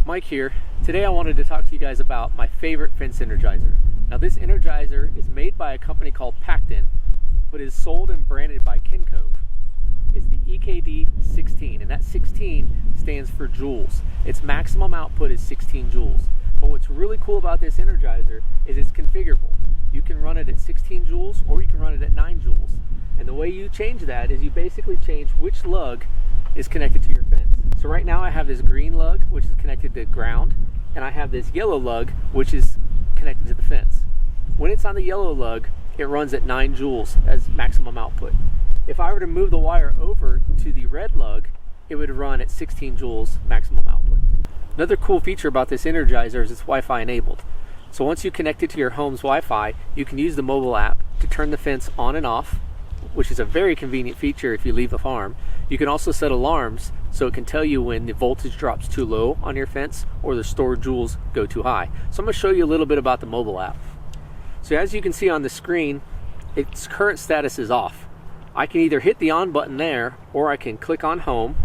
Mike here. Today I wanted to talk to you guys about my favorite fence energizer. Now this energizer is made by a company called Pacton, but is sold and branded by Kincove. It's the EKD 16, and that 16 stands for joules. Its maximum output is 16 joules. But what's really cool about this energizer is it's configurable. You can run it at 16 joules or you can run it at 9 joules. And the way you change that is you basically change which lug is connected to your fence. So right now I have this green lug, which is connected to ground, and I have this yellow lug, which is connected to the fence. When it's on the yellow lug, it runs at 9 joules as maximum output. If I were to move the wire over to the red lug, it would run at 16 joules maximum output. Another cool feature about this energizer is it's Wi-Fi enabled. So once you connect it to your home's Wi-Fi, you can use the mobile app to turn the fence on and off, which is a very convenient feature if you leave the farm. You can also set alarms so it can tell you when the voltage drops too low on your fence or the stored joules go too high. So I'm going to show you a little bit about the mobile app. So as you can see on the screen, its current status is off. I can either hit the on button there or I can click on home,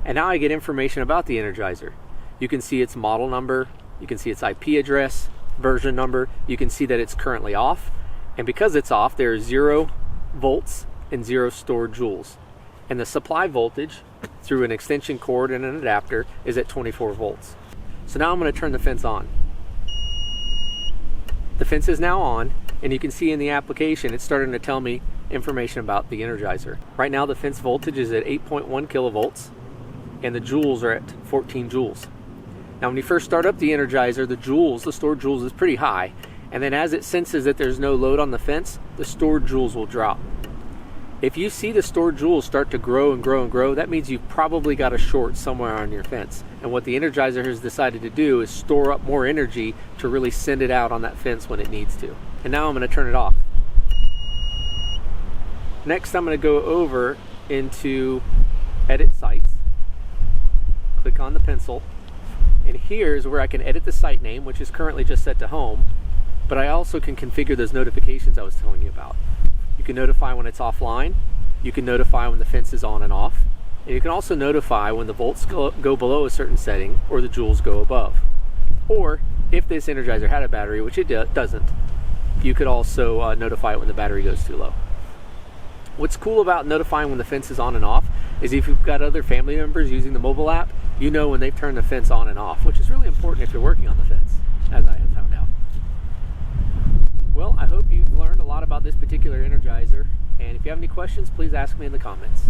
and now I get information about the energizer. You can see its model number, you can see its IP address, version number, you can see that it's currently off, and because it's off there is 0 volts and 0 stored joules. And the supply voltage through an extension cord and an adapter is at 24 volts. So now I'm going to turn the fence on. The fence is now on, and you can see in the application it's starting to tell me information about the energizer. Right now the fence voltage is at 8.1 kilovolts and the joules are at 14 joules. Now when you first start up the energizer, the stored joules is pretty high, and then as it senses that there's no load on the fence, the stored joules will drop. If you see the stored joules start to grow and grow and grow, that means you've probably got a short somewhere on your fence. And what the energizer has decided to do is store up more energy to really send it out on that fence when it needs to. And now I'm going to turn it off. Next I'm going to go over into Edit Sites, click on the pencil, and here's where I can edit the site name, which is currently just set to home, but I also can configure those notifications I was telling you about. You can notify when it's offline, you can notify when the fence is on and off, and you can also notify when the volts go below a certain setting or the joules go above. Or if this energizer had a battery, which it doesn't, you could also notify it when the battery goes too low. What's cool about notifying when the fence is on and off is if you've got other family members using the mobile app, you know when they've turned the fence on and off, which is really important if you're working on the fence, as I have found out. Well, I hope you've learned a lot about this particular energizer, and if you have any questions, please ask me in the comments.